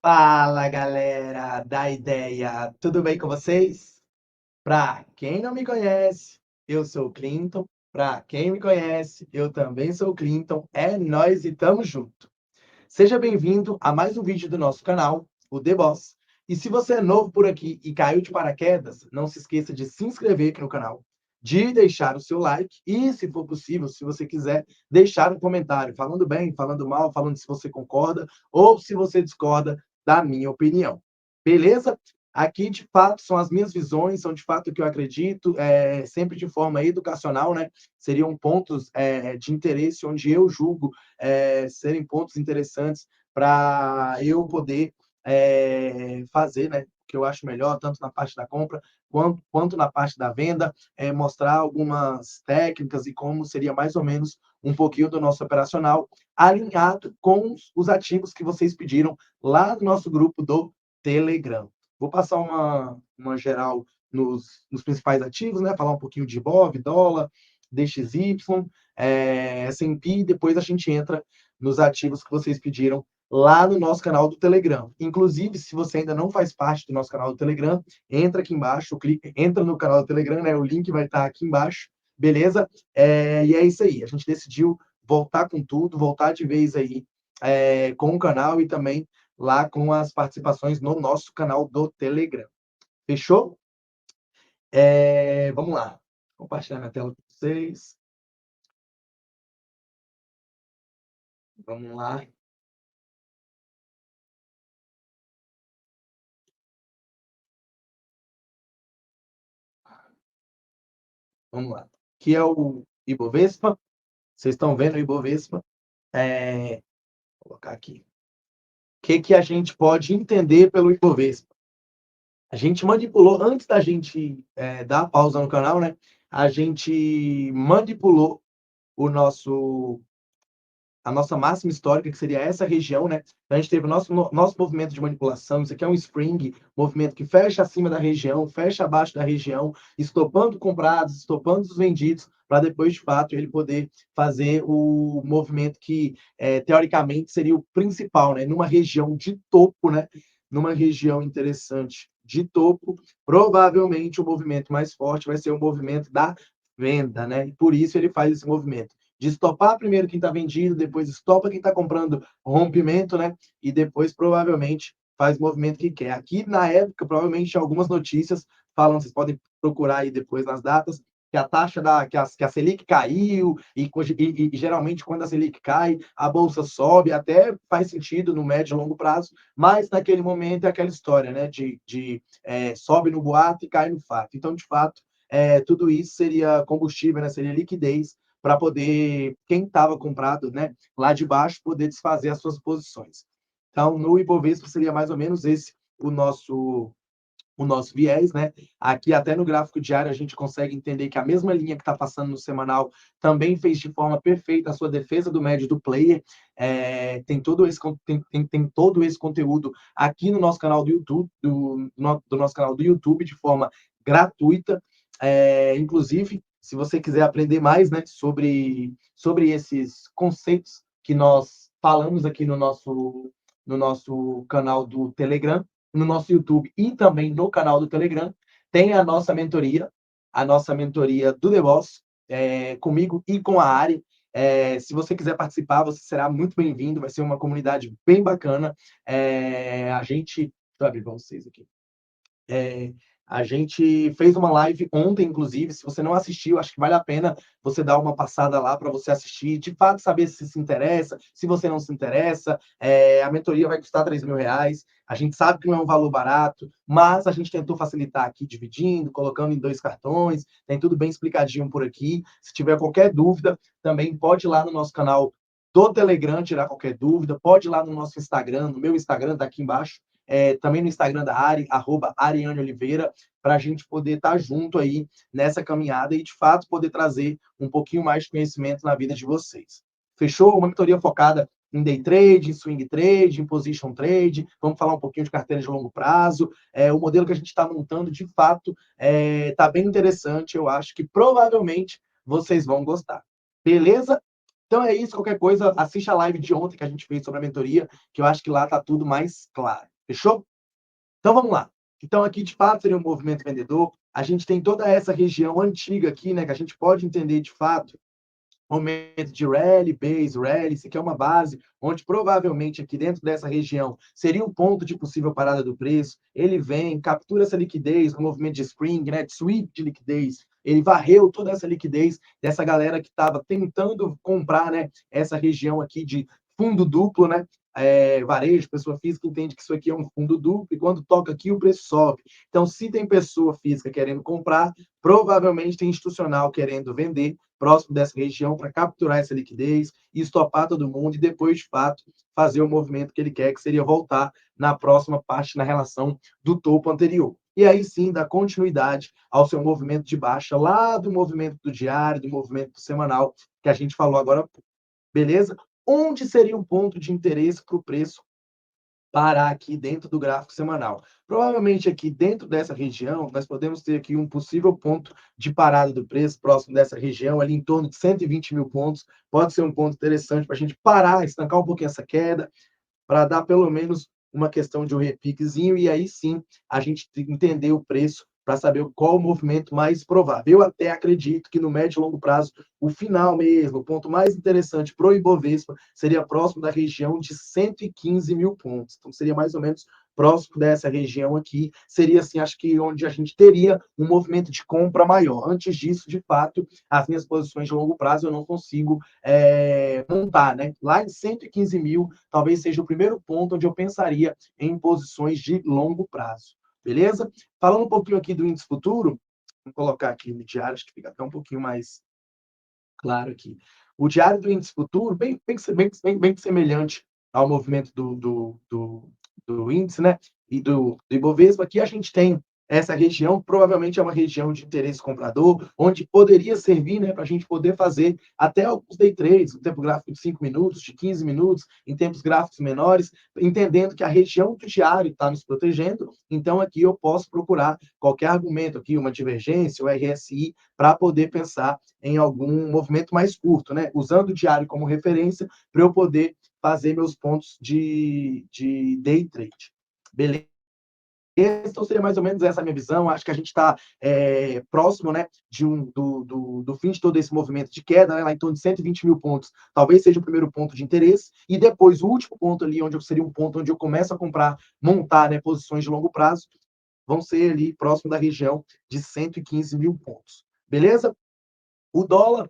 Fala galera da ideia, tudo bem com vocês? Para quem não me conhece, eu sou o Clinton. Para quem me conhece, eu também sou o Clinton. É nós e tamo junto. Seja bem-vindo a mais um vídeo do nosso canal, o The Boss. E se você é novo por aqui e caiu de paraquedas, não se esqueça de se inscrever aqui no canal, de deixar o seu like e, se for possível, se você quiser, deixar um comentário falando bem, falando mal, falando se você concorda ou se você discorda da minha opinião. Beleza? Aqui, de fato, são as minhas visões, são de fato o que eu acredito, sempre de forma educacional, né? Seriam pontos de interesse onde eu julgo serem pontos interessantes para eu poder fazer, né, o que eu acho melhor, tanto na parte da compra quanto na parte da venda, mostrar algumas técnicas e como seria mais ou menos um pouquinho do nosso operacional, alinhado com os ativos que vocês pediram lá no nosso grupo do Telegram. Vou passar uma geral nos principais ativos, né? Falar um pouquinho de IBOV, dólar, DXY, S&P, depois a gente entra nos ativos que vocês pediram lá no nosso canal do Telegram. Inclusive, se você ainda não faz parte do nosso canal do Telegram, entra aqui embaixo, entra no canal do Telegram, né? O link vai estar aqui embaixo, beleza? E é isso aí. A gente decidiu voltar com tudo, voltar de vez aí com o canal e também lá com as participações no nosso canal do Telegram. Fechou? Vamos lá. Vou compartilhar minha tela com vocês. Vamos lá. Vamos lá. Aqui é o Ibovespa. Vocês estão vendo o Ibovespa? Vou colocar aqui. O que, que a gente pode entender pelo Ibovespa? A gente manipulou, antes da gente dar a pausa no canal, né? A gente manipulou o nosso a nossa máxima histórica, que seria essa região, né? Então, a gente teve o nosso movimento de manipulação, isso aqui é um spring, movimento que fecha acima da região, fecha abaixo da região, estopando comprados, estopando os vendidos, para depois, de fato, ele poder fazer o movimento que, teoricamente, seria o principal, né? Numa região de topo, né? Numa região interessante de topo, provavelmente o movimento mais forte vai ser o movimento da venda, né? E por isso ele faz esse movimento de estopar primeiro quem está vendido, depois estopa quem está comprando rompimento, né? E depois provavelmente faz o movimento que quer. Aqui na época, provavelmente algumas notícias falam, vocês podem procurar aí depois nas datas, que a taxa que a Selic caiu e geralmente quando a Selic cai, a bolsa sobe, até faz sentido no médio e longo prazo, mas naquele momento é aquela história, né? Sobe no boato e cai no fato. Então, de fato, tudo isso seria combustível, né? Seria liquidez para poder, quem estava comprado, né, lá de baixo, poder desfazer as suas posições. Então, no Ibovespa seria mais ou menos esse o nosso viés, né? Aqui até no gráfico diário a gente consegue entender que a mesma linha que está passando no semanal também fez de forma perfeita a sua defesa do médio do player. Tem todo esse conteúdo aqui no nosso canal do YouTube, do nosso canal do YouTube de forma gratuita. Inclusive, se você quiser aprender mais, né, sobre esses conceitos que nós falamos aqui no nosso canal do Telegram, no nosso YouTube e também no canal do Telegram, tem a nossa mentoria do The Boss, comigo e com a Ari. Se você quiser participar, você será muito bem-vindo, vai ser uma comunidade bem bacana. Deixa eu abrir para vocês aqui. A gente fez uma live ontem, inclusive. Se você não assistiu, acho que vale a pena você dar uma passada lá para você assistir, de fato, saber se interessa, se você não se interessa. A mentoria vai custar R$ 3.000. A gente sabe que não é um valor barato, mas a gente tentou facilitar aqui, dividindo, colocando em 2 cartões. Tem tudo bem explicadinho por aqui. Se tiver qualquer dúvida, também pode ir lá no nosso canal do Telegram tirar qualquer dúvida. Pode ir lá no nosso Instagram, no meu Instagram, tá aqui embaixo. Também no Instagram da Ari, @ArianeOliveira, para a gente poder estar junto aí nessa caminhada e, de fato, poder trazer um pouquinho mais de conhecimento na vida de vocês. Fechou? Uma mentoria focada em day trade, em swing trade, em position trade. Vamos falar um pouquinho de carteira de longo prazo. O modelo que a gente está montando, de fato, está bem interessante. Eu acho que provavelmente vocês vão gostar. Beleza? Então é isso. Qualquer coisa, assista a live de ontem que a gente fez sobre a mentoria, que eu acho que lá está tudo mais claro. Fechou? Então vamos lá. Então aqui de fato seria um movimento vendedor. A gente tem toda essa região antiga aqui, né, que a gente pode entender de fato momento de rally, base rally, isso aqui é uma base onde provavelmente aqui dentro dessa região seria um ponto de possível parada do preço. Ele vem, captura essa liquidez no movimento de spring, né, de sweep de liquidez. Ele varreu toda essa liquidez dessa galera que estava tentando comprar, né, essa região aqui de fundo duplo, né? Varejo, pessoa física entende que isso aqui é um fundo duplo e quando toca aqui o preço sobe. Então, se tem pessoa física querendo comprar, provavelmente tem institucional querendo vender próximo dessa região para capturar essa liquidez e estopar todo mundo e depois, de fato, fazer o movimento que ele quer, que seria voltar na próxima parte na relação do topo anterior. E aí sim, dar continuidade ao seu movimento de baixa lá do movimento do diário, do movimento do semanal, que a gente falou agora, beleza? Onde seria um ponto de interesse para o preço parar aqui dentro do gráfico semanal? Provavelmente aqui dentro dessa região, nós podemos ter aqui um possível ponto de parada do preço próximo dessa região, ali em torno de 120 mil pontos. Pode ser um ponto interessante para a gente parar, estancar um pouquinho essa queda, para dar pelo menos uma questão de um repiquezinho e aí sim a gente entender o preço para saber qual o movimento mais provável. Eu até acredito que no médio e longo prazo, o final mesmo, o ponto mais interessante para o Ibovespa seria próximo da região de 115 mil pontos. Então, seria mais ou menos próximo dessa região aqui, seria assim, acho que onde a gente teria um movimento de compra maior. Antes disso, de fato, as minhas posições de longo prazo eu não consigo montar, né? Lá em 115 mil, talvez seja o primeiro ponto onde eu pensaria em posições de longo prazo. Beleza? Falando um pouquinho aqui do índice futuro, vou colocar aqui no diário, acho que fica até um pouquinho mais claro aqui. O diário do índice futuro, bem semelhante ao movimento do índice, né? E do Ibovespa, aqui a gente tem essa região, provavelmente é uma região de interesse comprador, onde poderia servir, né, para a gente poder fazer até alguns day trades, um tempo gráfico de 5 minutos, de 15 minutos, em tempos gráficos menores, entendendo que a região do diário está nos protegendo, então aqui eu posso procurar qualquer argumento aqui, uma divergência, o RSI, para poder pensar em algum movimento mais curto, né? Usando o diário como referência para eu poder fazer meus pontos de day trade. Beleza? Então seria mais ou menos essa a minha visão. Acho que a gente está próximo, né, do fim de todo esse movimento de queda, né, lá em torno de 120 mil pontos. Talvez seja o primeiro ponto de interesse. E depois, o último ponto ali, onde seria um ponto onde eu começo a comprar, montar, né, posições de longo prazo, vão ser ali próximo da região de 115 mil pontos. Beleza? O dólar,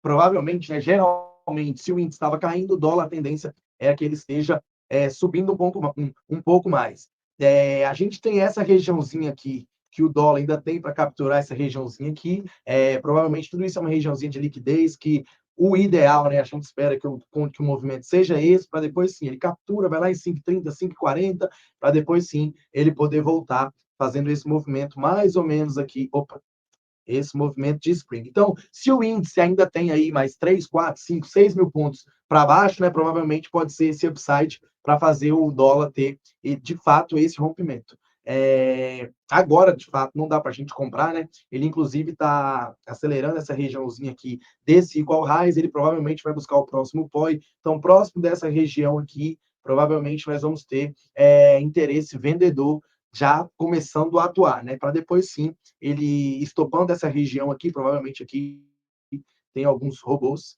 provavelmente, né, geralmente, se o índice estava caindo, o dólar, a tendência é que ele esteja subindo um pouco mais. A gente tem essa regiãozinha aqui, que o dólar ainda tem para capturar essa regiãozinha aqui. Provavelmente tudo isso é uma regiãozinha de liquidez que o ideal, né, a gente espera que o movimento seja esse, para depois sim, ele captura, vai lá em 5,30, 5,40, para depois sim ele poder voltar fazendo esse movimento mais ou menos aqui. Opa, esse movimento de spring. Então, se o índice ainda tem aí mais 3, 4, 5, 6 mil pontos para baixo, né, provavelmente pode ser esse upside para fazer o dólar ter, de fato, esse rompimento. Agora, de fato, não dá para a gente comprar, né? Ele, inclusive, está acelerando essa regiãozinha aqui desse igual highs, ele provavelmente vai buscar o próximo POI. Então, próximo dessa região aqui, provavelmente nós vamos ter interesse vendedor já começando a atuar, né? Para depois sim ele estopando essa região aqui, provavelmente aqui tem alguns robôs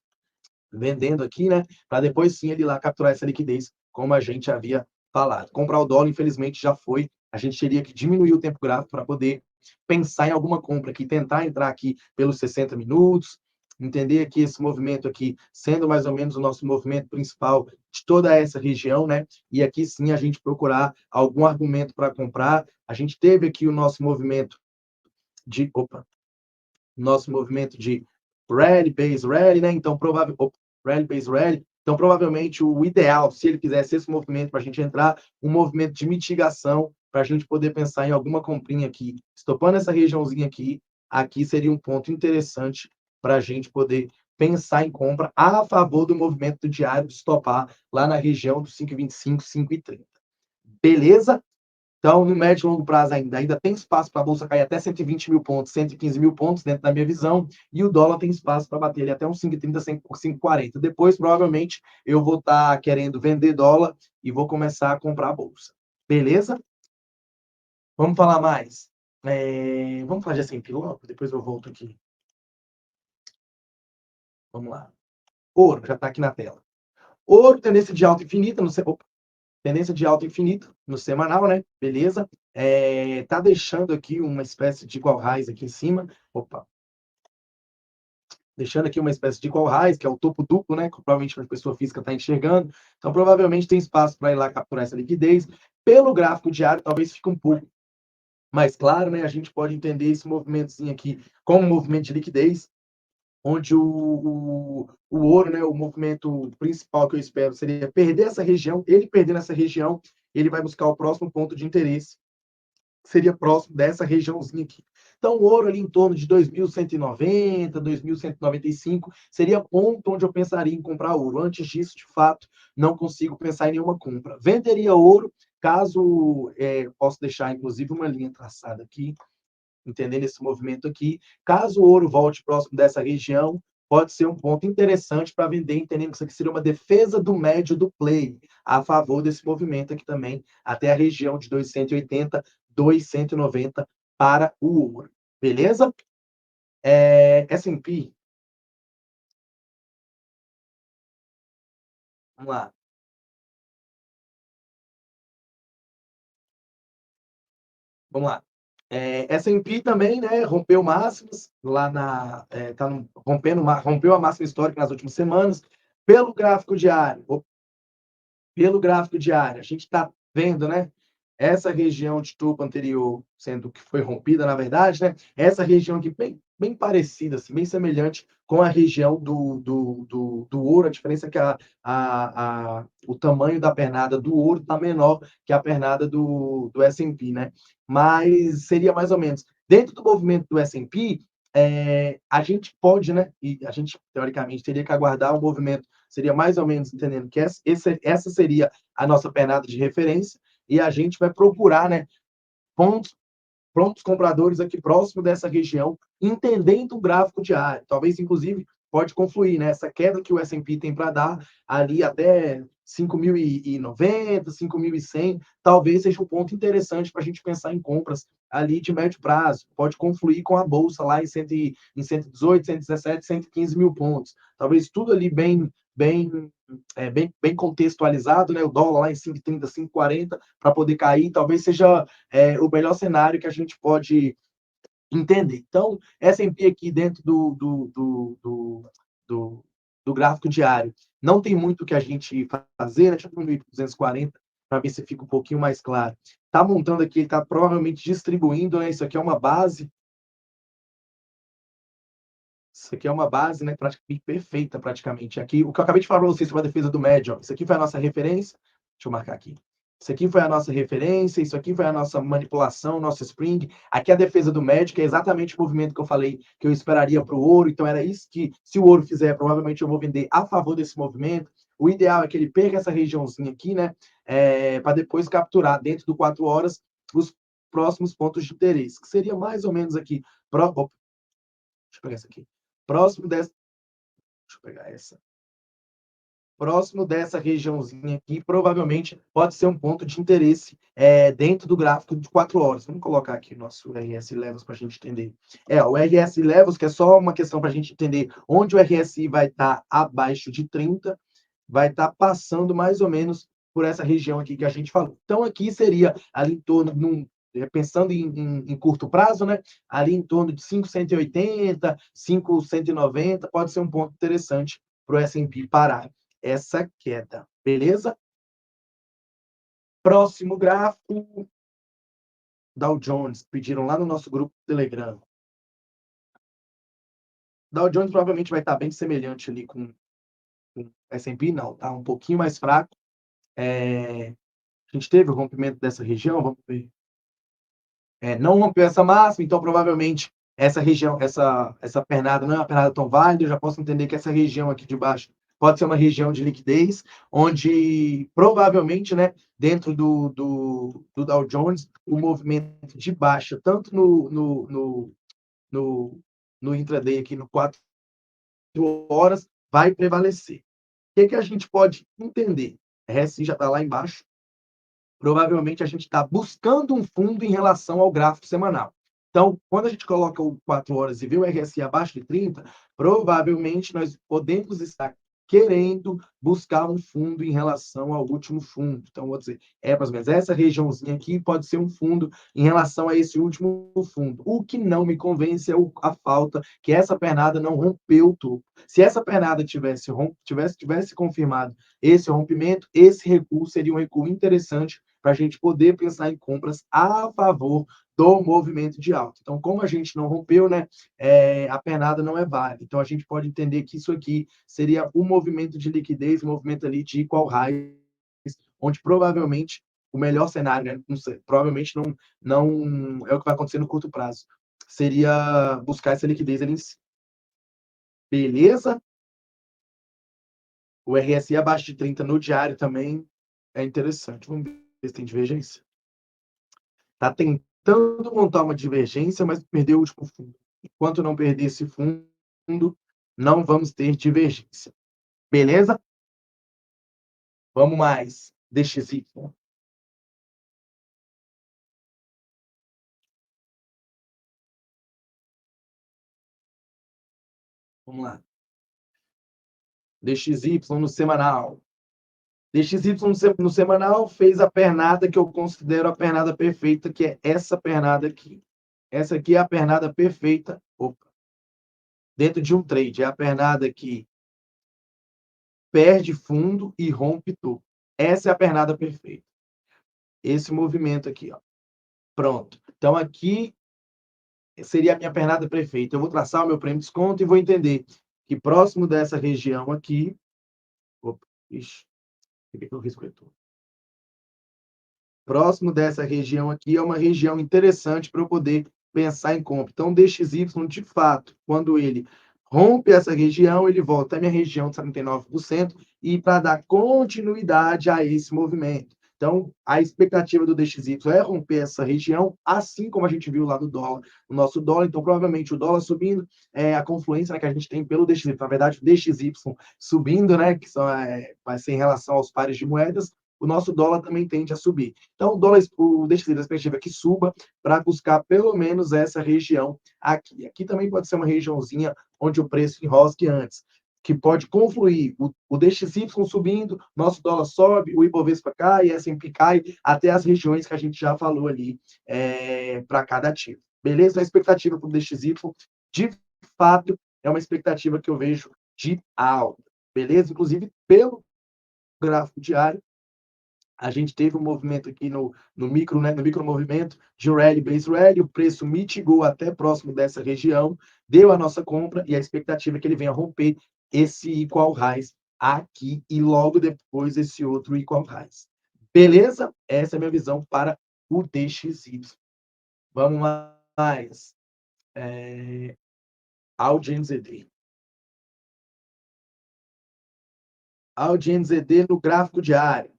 vendendo aqui, né? Para depois sim ele ir lá capturar essa liquidez, como a gente havia falado. Comprar o dólar, infelizmente, já foi. A gente teria que diminuir o tempo gráfico para poder pensar em alguma compra aqui, tentar entrar aqui pelos 60 minutos, entender que esse movimento aqui, sendo mais ou menos o nosso movimento principal de toda essa região, né? E aqui sim a gente procurar algum argumento para comprar. A gente teve aqui o nosso movimento nosso movimento de rally, base rally, né? Então, rally, base rally. Então, provavelmente, o ideal, se ele fizesse esse movimento para a gente entrar, um movimento de mitigação, para a gente poder pensar em alguma comprinha aqui, estopando essa regiãozinha aqui, aqui seria um ponto interessante para a gente poder pensar em compra a favor do movimento do diário de estopar lá na região dos 5,25, 5,30. Beleza? Então, no médio e longo prazo ainda tem espaço para a bolsa cair até 120 mil pontos, 115 mil pontos, dentro da minha visão, e o dólar tem espaço para bater ali até uns 5,30, 5,40. Depois, provavelmente, eu vou estar querendo vender dólar e vou começar a comprar a bolsa. Beleza? Vamos falar mais. Vamos falar de S&P logo? Depois eu volto aqui. Vamos lá. Ouro, já está aqui na tela. Ouro, tendência de alta infinita, tendência de alta infinita no semanal, né? Beleza? Tá deixando aqui uma espécie de equal highs aqui em cima. Opa. Deixando aqui uma espécie de equal highs, que é o topo duplo, né? Que provavelmente a pessoa física está enxergando. Então, provavelmente tem espaço para ir lá capturar essa liquidez. Pelo gráfico diário, talvez fique um pouco mais claro, né? A gente pode entender esse movimentozinho aqui como um movimento de liquidez, onde o ouro, né, o movimento principal que eu espero seria perder essa região. Ele perdendo essa região, ele vai buscar o próximo ponto de interesse, seria próximo dessa regiãozinha aqui. Então, o ouro ali em torno de 2.190, 2.195 seria ponto onde eu pensaria em comprar ouro. Antes disso, de fato, não consigo pensar em nenhuma compra. Venderia ouro caso, posso deixar inclusive uma linha traçada aqui, entendendo esse movimento aqui. Caso o ouro volte próximo dessa região, pode ser um ponto interessante para vender, entendendo que isso aqui seria uma defesa do médio do play, a favor desse movimento aqui também, até a região de 280, 290 para o ouro. Beleza? S&P, vamos lá. Vamos lá. S&P também, né, rompeu máximas lá tá rompeu a máxima histórica nas últimas semanas. Pelo gráfico diário, pelo gráfico diário, a gente está vendo, né? Essa região de topo anterior, sendo que foi rompida, na verdade, né? Essa região aqui bem parecida, assim, bem semelhante com a região do ouro. A diferença é que o tamanho da pernada do ouro está menor que a pernada do S&P, né? Mas seria mais ou menos. Dentro do movimento do S&P, a gente pode, né? E a gente, teoricamente, teria que aguardar o movimento, seria mais ou menos entendendo que essa seria a nossa pernada de referência, e a gente vai procurar, né, pontos prontos compradores aqui próximo dessa região, entendendo o gráfico diário. Talvez, inclusive, pode confluir, né? Essa queda que o S&P tem para dar ali até 5.090, 5.100, talvez seja um ponto interessante para a gente pensar em compras ali de médio prazo. Pode confluir com a bolsa lá em 118, 117, 115 mil pontos. Talvez tudo ali bem contextualizado, né? O dólar lá em 5,30, 5,40 para poder cair, talvez seja o melhor cenário que a gente pode entender. Então, S&P aqui dentro do gráfico diário, não tem muito o que a gente fazer, né? Deixa eu ver 240 para ver se fica um pouquinho mais claro. Está montando aqui, está provavelmente distribuindo, né? Isso aqui é uma base. Isso aqui é uma base, né, praticamente perfeita, praticamente. Aqui, o que eu acabei de falar para vocês sobre a defesa do médio, ó, isso aqui foi a nossa referência. Deixa eu marcar aqui. Isso aqui foi a nossa referência, isso aqui foi a nossa manipulação, nosso spring. Aqui a defesa do médio, que é exatamente o movimento que eu falei que eu esperaria para o ouro. Então, era isso que, se o ouro fizer, provavelmente eu vou vender a favor desse movimento. O ideal é que ele perca essa regiãozinha aqui, né, para depois capturar dentro do 4 horas os próximos pontos de interesse, que seria mais ou menos aqui. Deixa eu pegar essa aqui. Próximo dessa. Deixa eu pegar essa. Próximo dessa regiãozinha aqui, provavelmente pode ser um ponto de interesse dentro do gráfico de 4 horas. Vamos colocar aqui o nosso RS Levels para a gente entender. O RS Levels, que é só uma questão para a gente entender onde o RSI vai estar abaixo de 30, vai estar passando mais ou menos por essa região aqui que a gente falou. Então, aqui seria ali em torno, pensando em curto prazo, né? Ali em torno de 5,180, 5,190, pode ser um ponto interessante para o S&P parar essa queda, beleza? Próximo gráfico, Dow Jones, pediram lá no nosso grupo do Telegram. Dow Jones provavelmente vai estar bem semelhante ali com S&P, não, tá um pouquinho mais fraco. A gente teve o rompimento dessa região, vamos ver. Não rompeu essa máxima, então provavelmente essa região, essa pernada não é uma pernada tão válida. Eu já posso entender que essa região aqui de baixo pode ser uma região de liquidez, onde provavelmente, né, dentro do Dow Jones, o movimento de baixa, tanto no, no intraday aqui no 4 horas, vai prevalecer. O que a gente pode entender? RSI já está lá embaixo, provavelmente a gente está buscando um fundo em relação ao gráfico semanal. Então, quando a gente coloca o 4 horas e vê o RSI abaixo de 30, provavelmente nós podemos estar querendo buscar um fundo em relação ao último fundo. Então, vou dizer, mais ou menos essa regiãozinha aqui pode ser um fundo em relação a esse último fundo. O que não me convence é a falta que essa pernada não rompeu o topo. Se essa pernada tivesse confirmado esse rompimento, esse recuo seria um recuo interessante para a gente poder pensar em compras a favor do movimento de alta. Então, como a gente não rompeu, né, a pernada não é válida. Então, a gente pode entender que isso aqui seria um movimento de liquidez, um movimento ali de equal highs, onde provavelmente o melhor cenário, né, não sei, provavelmente não é o que vai acontecer no curto prazo, seria buscar essa liquidez ali em cima. Beleza? O RSI abaixo de 30 no diário também é interessante. Vamos ver se tem divergência. Está tentando montar uma divergência, mas perdeu o último fundo. Enquanto não perder esse fundo, não vamos ter divergência. Beleza? Vamos mais. DXY. Vamos lá. DXY no semanal. DXY no semanal fez a pernada que eu considero a pernada perfeita, que é essa pernada aqui. Essa aqui é a pernada perfeita. Opa. Dentro de um trade. É a pernada que perde fundo e rompe topo. Essa é a pernada perfeita. Esse movimento aqui, ó. Pronto. Então, aqui seria a minha pernada perfeita. Eu vou traçar o meu prêmio de desconto e vou entender que próximo dessa região aqui... Opa, ixi, peguei o risco retorno. Próximo dessa região aqui é uma região interessante para eu poder pensar em compra. Então, o DXY, de fato, quando ele rompe essa região, ele volta à minha região de 79% e para dar continuidade a esse movimento. Então, a expectativa do DXY é romper essa região, assim como a gente viu lá do dólar, o nosso dólar. Então, provavelmente, o dólar subindo, a confluência, né, que a gente tem pelo DXY. Na verdade, o DXY subindo, né, que vai ser em relação aos pares de moedas, o nosso dólar também tende a subir. Então, o DXY, a expectativa é que suba para buscar pelo menos essa região aqui. Aqui também pode ser uma regiãozinha onde o preço enrosque antes, que pode confluir o DXY subindo, nosso dólar sobe, o Ibovespa cai, o S&P cai, até as regiões que a gente já falou ali para cada ativo. Beleza? A expectativa para o DXY, de fato, é uma expectativa que eu vejo de alta. Beleza? Inclusive, pelo gráfico diário, a gente teve um movimento aqui no micro, né, no micro movimento de rally, base rally, o preço mitigou até próximo dessa região, deu a nossa compra e a expectativa é que ele venha romper esse equal highs aqui e logo depois esse outro equal highs. Beleza? Essa é a minha visão para o DXY. Vamos mais. Audi NZD. Audi NZD no gráfico diário.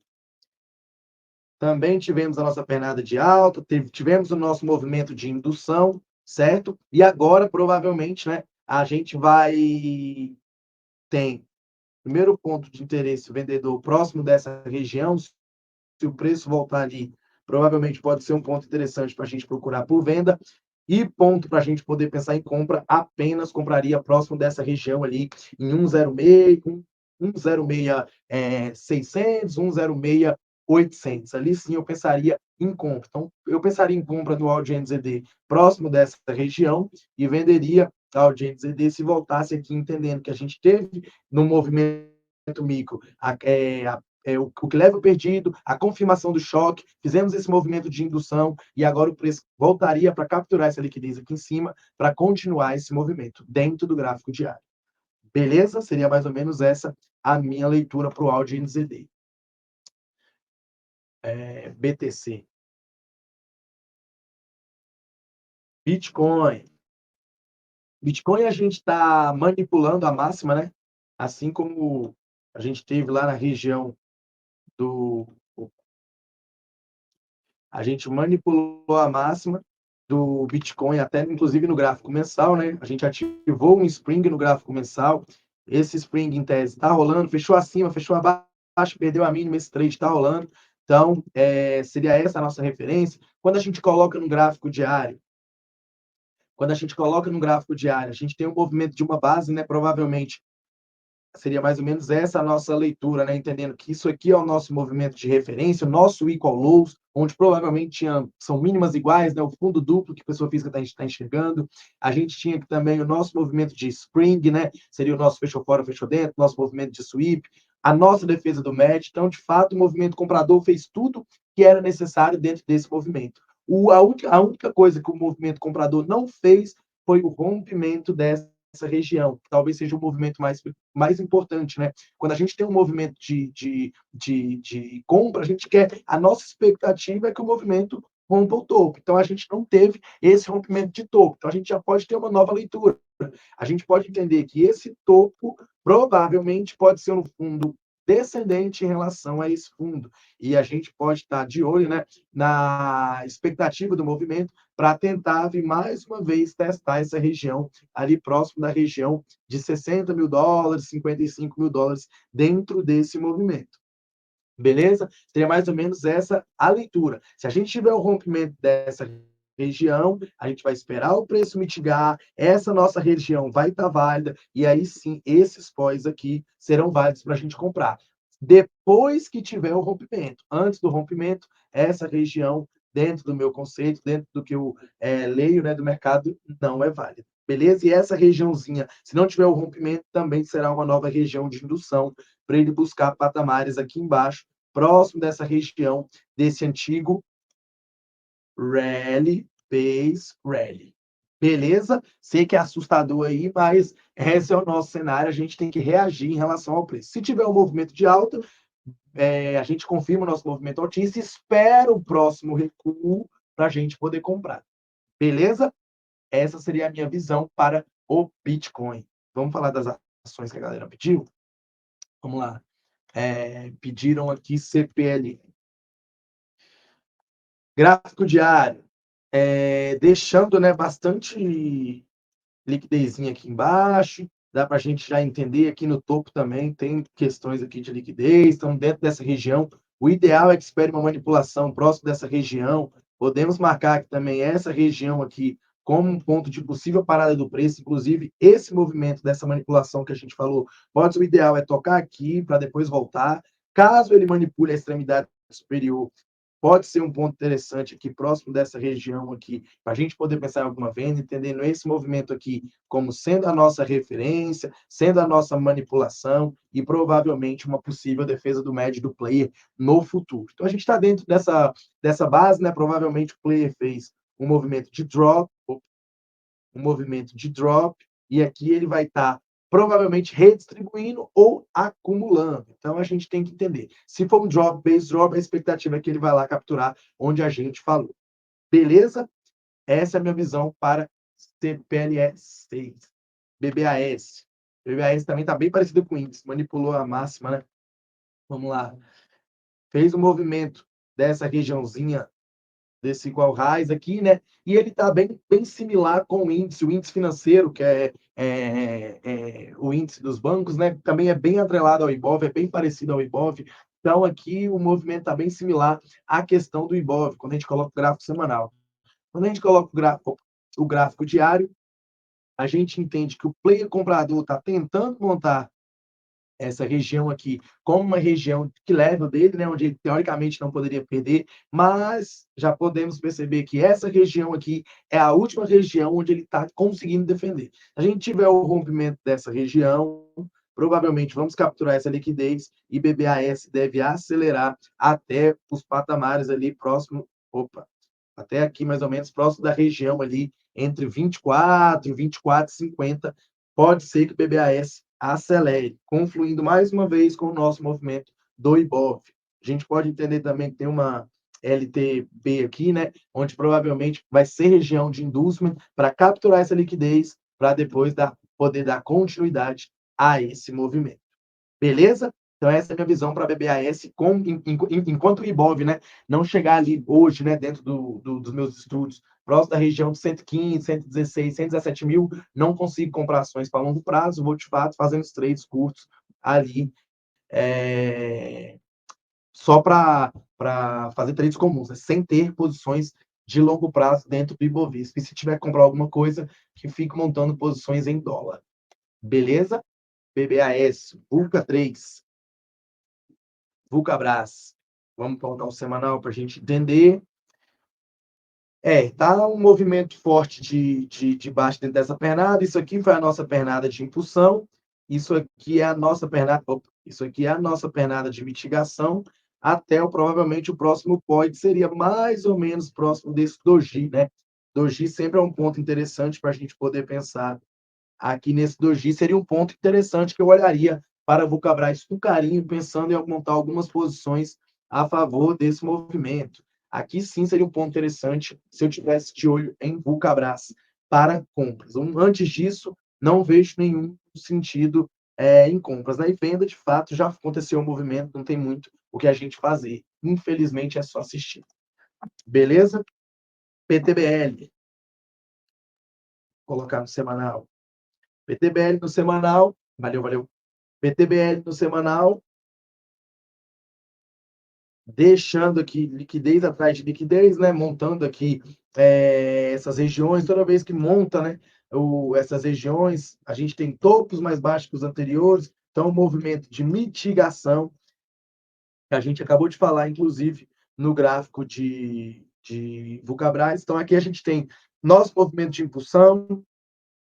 Também tivemos a nossa pernada de alta, tivemos o nosso movimento de indução, certo? E agora, provavelmente, né, a gente tem primeiro ponto de interesse, o vendedor próximo dessa região, se o preço voltar ali, provavelmente pode ser um ponto interessante para a gente procurar por venda. E ponto para a gente poder pensar em compra, apenas compraria próximo dessa região ali, em 1,06, 1,06,600, 1,06,800. Ali sim eu pensaria em compra. Então, eu pensaria em compra do Audi NZD próximo dessa região e venderia a Audi NZD se voltasse aqui, entendendo que a gente teve no movimento micro o que leva o perdido, a confirmação do choque, fizemos esse movimento de indução e agora o preço voltaria para capturar essa liquidez aqui em cima para continuar esse movimento dentro do gráfico diário. Beleza? Seria mais ou menos essa a minha leitura para o Audi NZD. BTC. Bitcoin. Bitcoin a gente está manipulando a máxima, né? Assim como A gente teve lá na região do a gente manipulou a máxima do Bitcoin, até inclusive no gráfico mensal, né? A gente ativou um spring no gráfico mensal. Esse spring, em tese, está rolando, fechou acima, fechou abaixo, perdeu a mínima, esse trade está rolando. Então, seria essa a nossa referência. Quando a gente coloca no gráfico diário, a gente tem um movimento de uma base, né? Provavelmente seria mais ou menos essa a nossa leitura, né? Entendendo que isso aqui é o nosso movimento de referência, o nosso equal lows, onde provavelmente são mínimas iguais, né? O fundo duplo que a pessoa física está enxergando. A gente tinha aqui também o nosso movimento de spring, né? Seria o nosso fechou fora, fechou dentro, nosso movimento de sweep, a nossa defesa do match. Então, de fato, o movimento comprador fez tudo que era necessário dentro desse movimento. A única coisa que o movimento comprador não fez foi o rompimento dessa região, que talvez seja o movimento mais importante, né? Quando a gente tem um movimento de compra, a gente quer, a nossa expectativa é que o movimento rompa o topo. Então, a gente não teve esse rompimento de topo. Então, a gente já pode ter uma nova leitura. A gente pode entender que esse topo provavelmente pode ser, no fundo, descendente em relação a esse fundo. E a gente pode estar de olho, né, na expectativa do movimento para tentar vir mais uma vez testar essa região ali próximo da região de $60 mil, $55 mil dentro desse movimento. Beleza? Seria mais ou menos essa a leitura. Se a gente tiver o rompimento dessa região, a gente vai esperar o preço mitigar, essa nossa região vai estar válida, e aí sim, esses pós aqui serão válidos para a gente comprar. Depois que tiver o rompimento, antes do rompimento, essa região, dentro do meu conceito, dentro do que eu leio, né, do mercado, não é válida. Beleza? E essa regiãozinha, se não tiver o rompimento, também será uma nova região de indução para ele buscar patamares aqui embaixo, próximo dessa região, desse antigo rally, base rally. Beleza? Sei que é assustador aí, mas esse é o nosso cenário, a gente tem que reagir em relação ao preço. Se tiver um movimento de alta, a gente confirma o nosso movimento altista e espera o próximo recuo para a gente poder comprar. Beleza? Essa seria a minha visão para o Bitcoin. Vamos falar das ações que a galera pediu? Vamos lá. Pediram aqui CPL. Gráfico diário. Deixando, né, bastante liquidezinha aqui embaixo. Dá para a gente já entender aqui no topo também, tem questões aqui de liquidez, estão dentro dessa região. O ideal é que espere uma manipulação próximo dessa região. Podemos marcar aqui também essa região aqui como um ponto de possível parada do preço. Inclusive, esse movimento dessa manipulação que a gente falou, pode ser o ideal é tocar aqui para depois voltar. Caso ele manipule a extremidade superior, pode ser um ponto interessante aqui, próximo dessa região aqui, para a gente poder pensar em alguma venda, entendendo esse movimento aqui como sendo a nossa referência, sendo a nossa manipulação e provavelmente uma possível defesa do médio do player no futuro. Então, a gente está dentro dessa base, né? Provavelmente o player fez um movimento de drop, e aqui ele vai estar provavelmente redistribuindo ou acumulando. Então, a gente tem que entender. Se for um drop, base drop, a expectativa é que ele vai lá capturar onde a gente falou. Beleza? Essa é a minha visão para CPLS 6. BBAS. BBAS também está bem parecido com o índice. Manipulou a máxima, né? Vamos lá. Fez um movimento dessa regiãozinha desse igual raiz aqui, né? E ele está bem similar com o índice financeiro, que é o índice dos bancos, né? Também é bem atrelado ao Ibov, é bem parecido ao Ibov. Então, aqui o movimento está bem similar à questão do Ibov, quando a gente coloca o gráfico semanal. Quando a gente coloca o gráfico diário, a gente entende que o player comprador está tentando montar essa região aqui como uma região que leva dele, né, onde ele teoricamente não poderia perder, mas já podemos perceber que essa região aqui é a última região onde ele está conseguindo defender. Se a gente tiver o rompimento dessa região, provavelmente vamos capturar essa liquidez e BBAS deve acelerar até os patamares ali próximo, até aqui mais ou menos próximo da região ali entre 24 e 24,50, pode ser que o BBAS acelere, confluindo mais uma vez com o nosso movimento do Ibov. A gente pode entender também que tem uma LTB aqui, né, onde provavelmente vai ser região de inducement para capturar essa liquidez, para depois poder dar continuidade a esse movimento. Beleza? Então essa é a minha visão para BBAS enquanto o Ibov, né, não chegar ali hoje, né, dentro dos meus estudos, próximo da região de 115, 116, 117 mil, não consigo comprar ações para longo prazo, vou de fato fazendo os trades curtos ali, só para fazer trades comuns, né, sem ter posições de longo prazo dentro do Ibovespa. E se tiver que comprar alguma coisa, que fique montando posições em dólar. Beleza? BBAS, VUCA 3, VUCABRAS. Vamos colocar um semanal para a gente entender. Tá um movimento forte de baixo dentro dessa pernada. Isso aqui foi a nossa pernada de impulsão. Isso aqui é a nossa pernada. Isso aqui é a nossa pernada de mitigação. Até provavelmente o próximo POI seria mais ou menos próximo desse doji, né? Doji sempre é um ponto interessante para a gente poder pensar. Aqui nesse doji seria um ponto interessante que eu olharia para Vulcabras com carinho, pensando em montar algumas posições a favor desse movimento. Aqui sim seria um ponto interessante se eu tivesse de olho em Vulcabras para compras. Antes disso, não vejo nenhum sentido em compras. Na venda, de fato, já aconteceu o movimento, não tem muito o que a gente fazer. Infelizmente, é só assistir. Beleza? PTBL. Vou colocar no semanal. PTBL no semanal. Valeu. PTBL no semanal, deixando aqui liquidez atrás de liquidez, né? Montando aqui essas regiões. Toda vez que monta, né, essas regiões, a gente tem topos mais baixos que os anteriores. Então, um movimento de mitigação, que a gente acabou de falar, inclusive, no gráfico de Vulcabras. Então, aqui a gente tem nosso movimento de impulsão,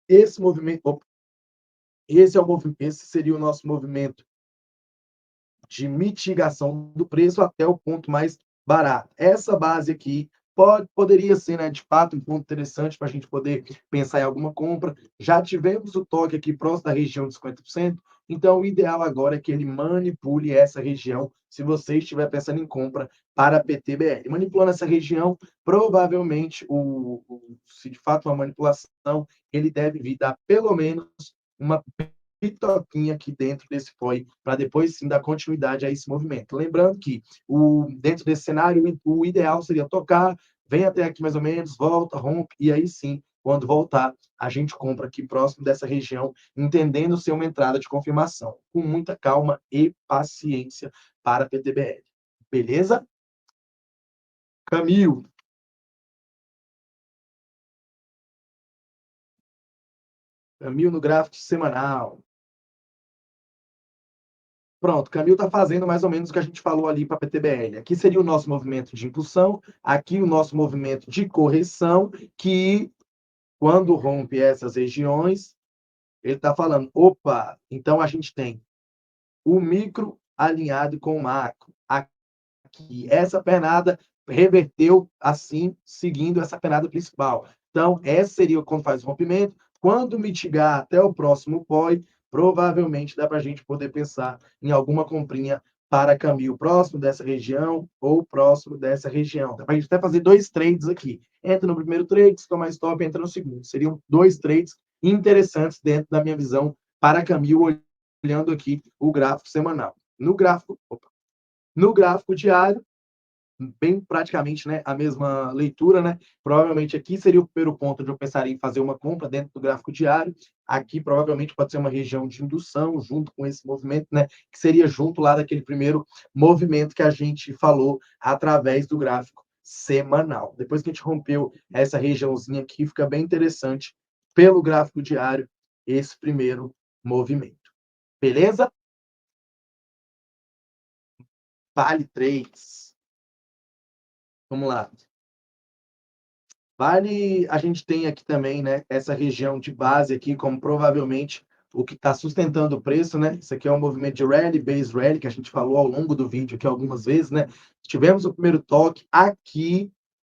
esse movimento, esse seria o nosso movimento de mitigação do preço até o ponto mais barato. Essa base aqui poderia ser, né, de fato, um ponto interessante para a gente poder pensar em alguma compra. Já tivemos o toque aqui próximo da região de 50%, então o ideal agora é que ele manipule essa região, se você estiver pensando em compra para a PTBL. Manipulando essa região, provavelmente, se de fato uma manipulação, ele deve vir dar pelo menos uma pitoquinha aqui dentro desse FOI, para depois sim dar continuidade a esse movimento. Lembrando que dentro desse cenário, o ideal seria tocar, vem até aqui mais ou menos, volta, rompe, e aí sim, quando voltar, a gente compra aqui próximo dessa região, entendendo ser uma entrada de confirmação, com muita calma e paciência para a PTBL. Beleza? Camil. Camil no gráfico semanal. Pronto, o Camil está fazendo mais ou menos o que a gente falou ali para a PTBL. Aqui seria o nosso movimento de impulsão, aqui o nosso movimento de correção, que quando rompe essas regiões, ele está falando, opa, então a gente tem o micro alinhado com o macro. Aqui, essa pernada reverteu assim, seguindo essa pernada principal. Então, essa seria quando faz o rompimento. Quando mitigar até o próximo POI, provavelmente dá para a gente poder pensar em alguma comprinha para Camil próximo dessa região ou próximo dessa região. Dá para a gente até fazer 2 trades aqui. Entra no primeiro trade, se for mais top, entra no segundo. Seriam 2 trades interessantes dentro da minha visão para Camil, olhando aqui o gráfico semanal. No gráfico diário, bem praticamente, né, a mesma leitura, né? Provavelmente aqui seria o primeiro ponto onde eu pensaria em fazer uma compra dentro do gráfico diário. Aqui provavelmente pode ser uma região de indução junto com esse movimento, né? Que seria junto lá daquele primeiro movimento que a gente falou através do gráfico semanal. Depois que a gente rompeu essa regiãozinha aqui, fica bem interessante pelo gráfico diário esse primeiro movimento. Beleza? Vale 3. Vamos lá. Vale, a gente tem aqui também, né, essa região de base aqui, como provavelmente o que está sustentando o preço, né? Isso aqui é um movimento de rally, base rally, que a gente falou ao longo do vídeo aqui algumas vezes, né? Tivemos o primeiro toque aqui,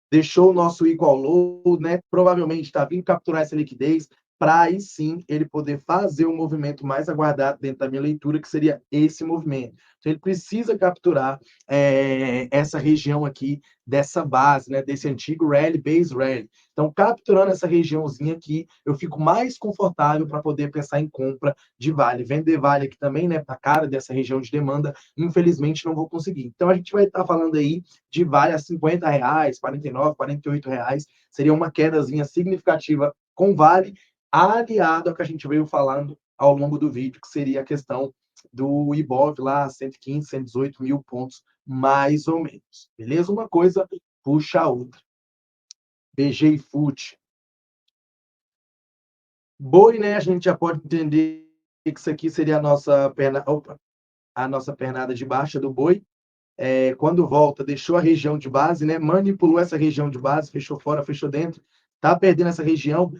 deixou o nosso equal low, né? Provavelmente está vindo capturar essa liquidez, para aí sim ele poder fazer o movimento mais aguardado dentro da minha leitura, que seria esse movimento. Então ele precisa capturar essa região aqui dessa base, né, desse antigo rally, base rally. Então, capturando essa regiãozinha aqui, eu fico mais confortável para poder pensar em compra de vale. Vender vale aqui também, né, para cara dessa região de demanda, infelizmente não vou conseguir. Então, a gente vai estar falando aí de vale a R$50, R$49, R$48, seria uma quedazinha significativa com vale, aliado ao que a gente veio falando ao longo do vídeo, que seria a questão do Ibov lá, 115, 118 mil pontos, mais ou menos. Beleza? Uma coisa puxa a outra. BG Food. Boi, né? A gente já pode entender que isso aqui seria a nossa perna. Opa, a nossa pernada de baixa do boi. Quando volta, deixou a região de base, né? Manipulou essa região de base, fechou fora, fechou dentro, tá perdendo essa região.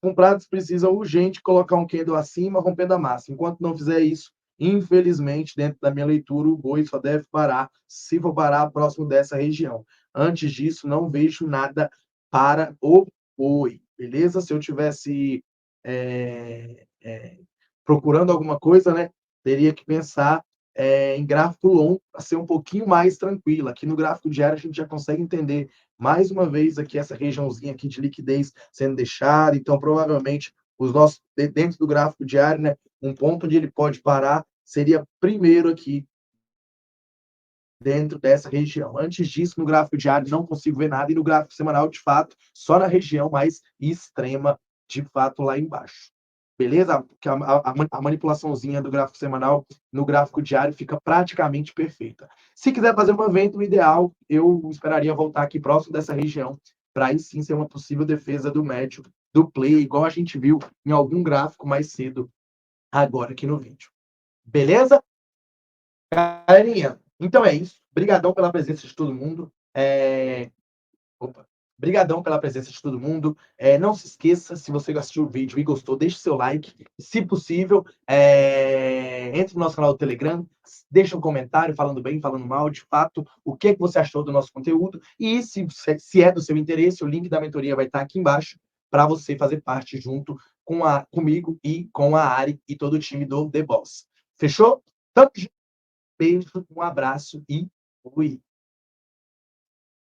Comprados precisam urgente colocar um candle acima, rompendo a massa. Enquanto não fizer isso, infelizmente, dentro da minha leitura, o boi só deve parar se for parar próximo dessa região. Antes disso, não vejo nada para o boi, beleza? Se eu tivesse procurando alguma coisa, né, teria que pensar em gráfico longo para ser um pouquinho mais tranquilo. Aqui no gráfico diário a gente já consegue entender mais uma vez aqui essa regiãozinha aqui de liquidez sendo deixada. Então, provavelmente, os nossos dentro do gráfico diário, né, um ponto onde ele pode parar seria primeiro aqui dentro dessa região. Antes disso, no gráfico diário não consigo ver nada e no gráfico semanal, de fato, só na região mais extrema, de fato, lá embaixo. Beleza? Porque a manipulaçãozinha do gráfico semanal no gráfico diário fica praticamente perfeita. Se quiser fazer uma venda, o ideal, eu esperaria voltar aqui próximo dessa região, para aí sim ser uma possível defesa do médio, do play, igual a gente viu em algum gráfico mais cedo, agora aqui no vídeo. Beleza? Galerinha, então é isso. Brigadão pela presença de todo mundo. Opa. Brigadão pela presença de todo mundo. Não se esqueça, se você assistiu o vídeo e gostou, deixe seu like. Se possível, entre no nosso canal do Telegram, deixa um comentário falando bem, falando mal, de fato, o que você achou do nosso conteúdo. E se é do seu interesse, o link da mentoria vai estar aqui embaixo para você fazer parte junto comigo e com a Ari e todo o time do The Boss. Fechou? Tamo junto. Beijo, um abraço e fui.